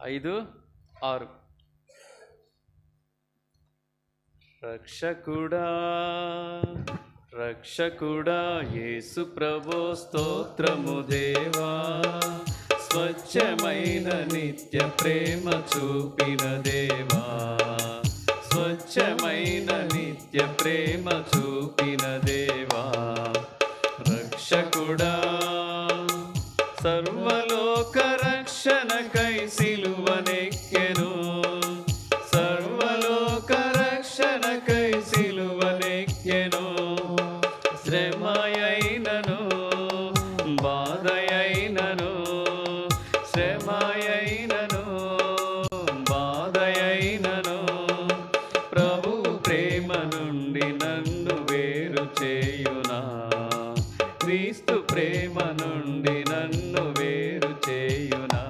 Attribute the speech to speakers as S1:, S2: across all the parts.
S1: 5, 6. రక్షకుడా రక్షకుడా యేసు ప్రభు స్తోత్రము దేవా, స్వచ్ఛమైన నిత్య ప్రేమ చూపిన దేవా, స్వచ్ఛమైన నిత్య ప్రేమ చూపిన దేవా. రక్షకుడా సర్వలోక రక్షణకై సిలువనెక్కెను, సర్వలోక రక్షణకై సిలువనెక్కెను. శ్రమయైనను బాధయైనను, శ్రమయైనను బాధయైనను, ప్రభు ప్రేమ నుండి నన్ను వేరు చేయునా, క్రీస్తు ప్రేమ నుండి నన్ను వేరు చేయునా.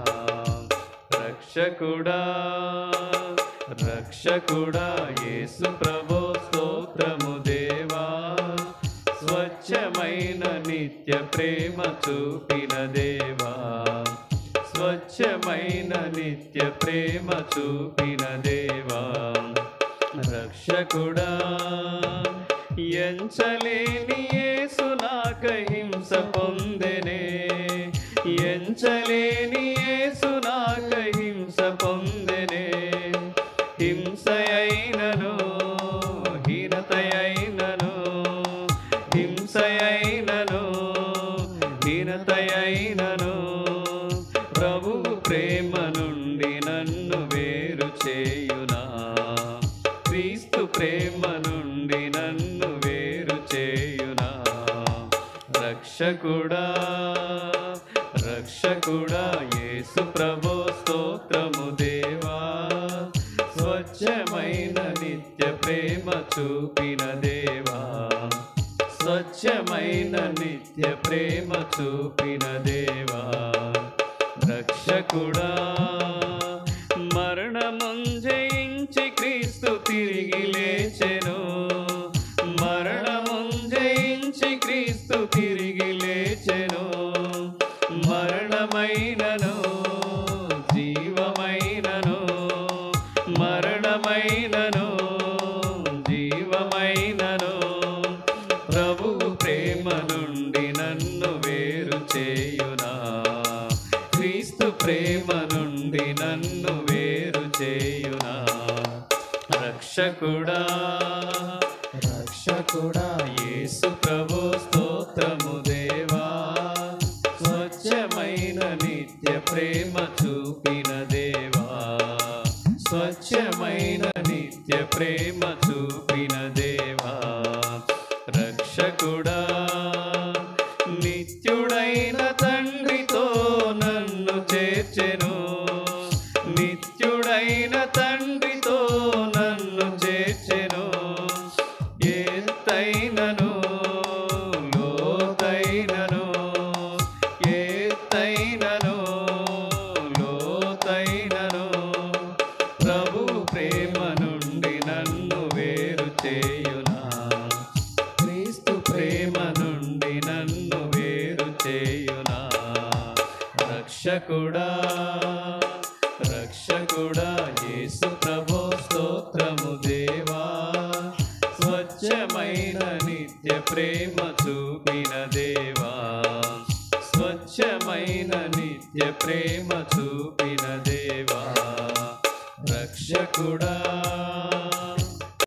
S1: రక్షకుడా రక్షకుడా యేసు ప్రభు స్తోత్రము దేవా, స్వచ్ఛమైన నిత్య ప్రేమ చూపిన దేవా, స్వచ్ఛమైన నిత్య ప్రేమ చూపిన దేవా. రక్షకుడా ఎంచలేని యేసు నాకై హింస పొందెనే, ఎంచలేని యేసు నాకై హింస పొందెనే. హింసయైనను హీనతయైనను, హింసయైనను హీనతయైనను, ప్రభు ప్రేమ నుండి నన్ను వేరు చేయునా, క్రీస్తు ప్రేమ నుండి నన్ను వేరు చేయునా. రక్షకుడా రక్షకుడా యేసు ప్రభు స్తోత్రము దేవా, స్వచ్ఛమైన నిత్య ప్రేమ చూపిన దేవా, స్వచ్ఛమైన నిత్య ప్రేమ చూపిన దేవా. రక్షకుడా మరణమును జయించి క్రీస్తు తిరిగి లేచెను, మరణమును జయించి క్రీస్తు తిరిగి లేచెను. మరణమైనను జీవమైనను, మరణమైనను జీవమైనను, ప్రభు ప్రేమ నుండి నన్ను వేరు చేయునా, క్రీస్తు ప్రేమ నుండి నన్ను వేరు చేయునా. రక్షకుడా రక్షకుడా యేసు ప్రభు స్తోత్రము దేవా, స్వచ్ఛమైన నిత్య ప్రేమ చూపిన దేవా, స్వచ్ఛమైన నిత్య ప్రేమ చూపిన దేవా. రక్షకుడా నిత్యుడైన తండ్రితో నన్ను చేర్చెను, నిత్యుడైన తండ్రితో నన్ను చేర్చెను. ఎత్తైనను లోతైనను, ఎత్తైనను లోతైనను, ప్రభు ప్రేమ నుండి నన్ను వేరు చేయునా, క్రీస్తు ప్రేమ నుండి నన్ను వేరు చేయునా. రక్షకుడా రక్షకుడా యేసు ప్రభు స్తోత్రము దేవా, స్వచ్ఛమైన నిత్య ప్రేమ చూపిన దేవా, స్వచ్ఛమైన నిత్య ప్రేమ చూపిన దేవా. రక్షకుడా